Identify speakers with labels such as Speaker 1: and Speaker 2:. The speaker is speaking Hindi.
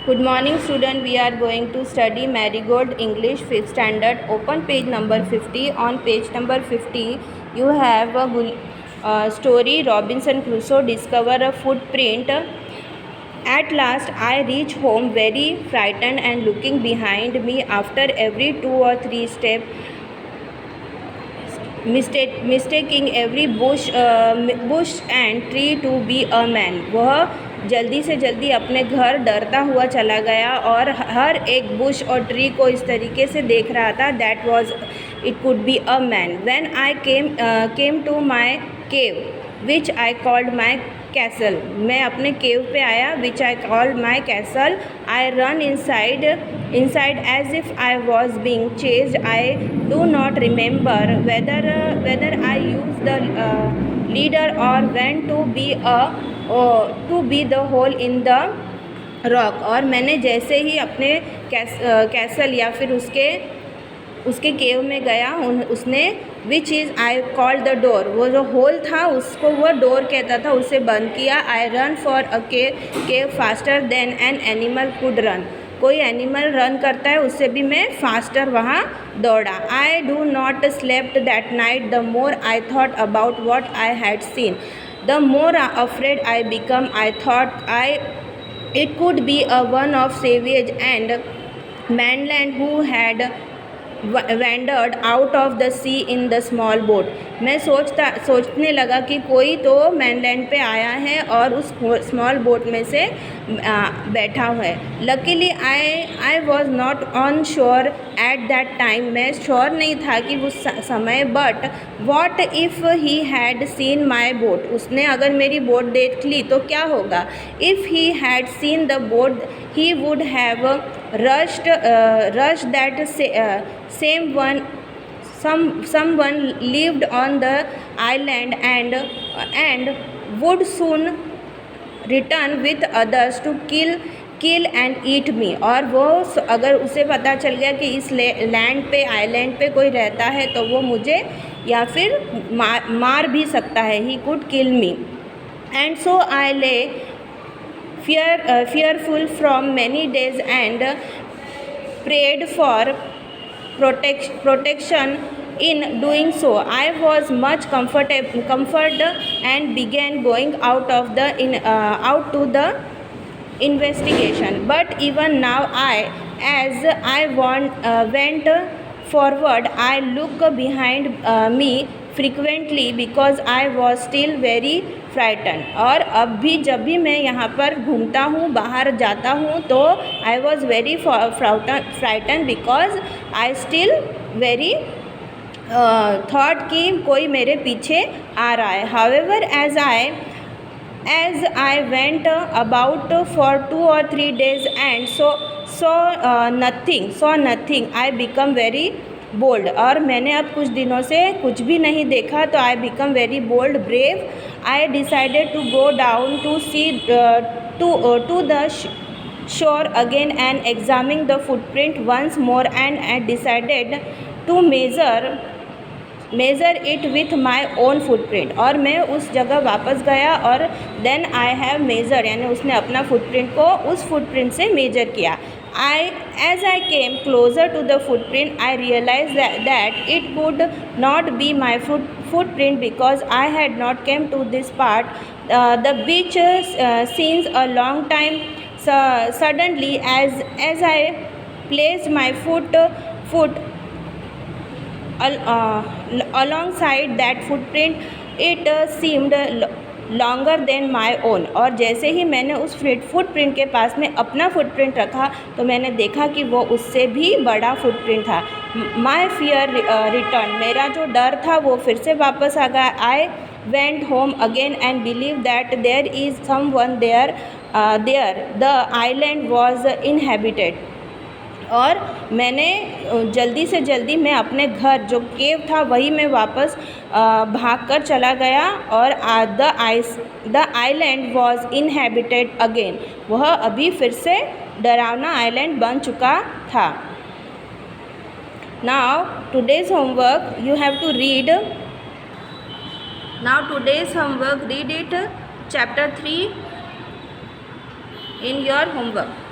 Speaker 1: Good morning, student. We are going to study Marigold English 5th standard. Open page number 50. On page number 50, you have a story. Robinson Crusoe discover a footprint. At last, I reach home very frightened and looking behind me after every 2 or 3 steps. Mistaking every bush and tree to be a man. वह जल्दी से जल्दी अपने घर डरता हुआ चला गया और हर एक बुश और ट्री को इस तरीके से देख रहा था. That was it could be a man. When I came to my cave which I called my castle. मैं अपने केव पे आया which I called my castle. I run inside as if I was being chased. I do not remember whether I use the leader or went to be the hole in the rock. और मैंने जैसे ही अपने कैसल या फिर उसके केव में गया, उसने which is I called the door. वो जो होल था उसको वो डोर कहता था, उसे बंद किया. I run for a cave faster than an animal could run. कोई एनिमल रन करता है उससे भी मैं फास्टर वहाँ दौड़ा. आई do not slept that night. The more I thought about what I had seen, the more afraid I become. I thought it could be a one of savage and mainland who had wandered out of the sea in the small boat. मैं सोचने लगा कि कोई तो mainland पे आया है और उस स्मॉल बोट में से बैठा हुआ है. Luckily I was not on sure at that time. मैं श्योर नहीं था कि उस समय. But what if he had seen my boat. उसने अगर मेरी बोट देख ली तो क्या होगा. If he had seen the boat he would have rushed that someone lived on the island and would soon return with others to kill and eat me. और वो अगर उसे पता चल गया कि इस लैंड पे आइलैंड पे कोई रहता है तो वो मुझे या फिर मार भी सकता है. he could kill me. And so I lay fearful from many days and prayed for protection. In doing so, I was much comforted and began going out to the investigation. But even now, as I went forward, I looked behind me frequently because I was still very frightened. और अब भी जब भी मैं यहाँ पर घूमता हूँ, बाहर जाता हूँ, तो I was very frightened because I still very thought कि कोई मेरे पीछे आ रहा है. However, as I went about for 2 or 3 days and saw nothing, I become very bold. और मैंने अब कुछ दिनों से कुछ भी नहीं देखा तो I become very bold, brave. I decided to go down to sea to the shore again and examine the footprint once more and I decided to measure it with my own footprint. और मैं उस जगह वापस गया और then I have measured, यानी उसने अपना footprint को उस footprint से measure किया. As I came closer to the footprint, I realized that it could not be my footprint because I had not come to this part. The beach since a long time. Suddenly, as I placed my foot alongside that footprint, it seemed longer than my own. और जैसे ही मैंने उस फुटप्रिंट के पास में अपना फुटप्रिंट रखा तो मैंने देखा कि वो उससे भी बड़ा फुटप्रिंट था. My fear return. मेरा जो डर था वो फिर से वापस आ गया. I went home again and believe that there is someone there. The island was inhabited. और मैंने जल्दी से जल्दी मैं अपने घर जो केव था वही मैं वापस भागकर चला गया और the island was inhabited again. वह अभी फिर से डरावना आइलैंड बन चुका था. Now today's homework you have to read. Now today's homework read it chapter 3 in your homework.